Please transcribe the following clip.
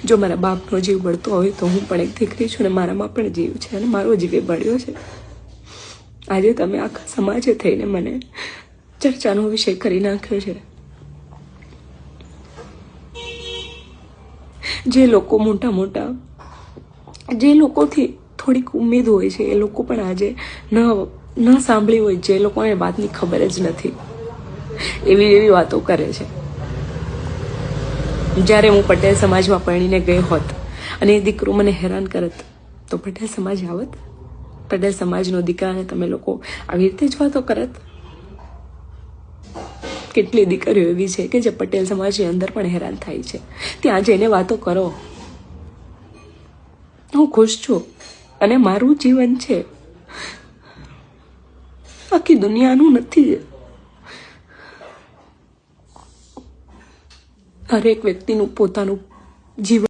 જો મારા બાપનો જીવ બળતો હોય તો હું પણ એક દીકરી છું ને મારામાં પણ જીવ છે અને મારો જીવ બળ્યો છે. આજે તમે આખા સમાજે થઈને મને ચર્ચાનો વિષય કરી નાખ્યો છે. જે લોકો મોટા જે લોકોથી થોડીક ઉમ્મીદ હોય છે એ લોકો પણ આજે ન સાંભળી હોય, જે લોકોને વાતની ખબર જ નથી, એવી વાતો કરે છે. જ્યારે હું પટેલ સમાજમાં પરણીને ગઈ હોત અને એ દીકરો મને હેરાન કરત તો પટેલ સમાજ આવત? પટેલ સમાજનો દીકરાને તમે લોકો આવી રીતે જ વાતો કરત? કેટલી દીકરીઓ એવી છે કે જે પટેલ સમાજની અંદર પણ હેરાન થાય છે. ત્યાં જઈને વાતો કરો. હું ખુશ છું અને મારું જીવન છે, આખી દુનિયાનું નથી. હરેક વ્યક્તિનું પોતાનું જીવન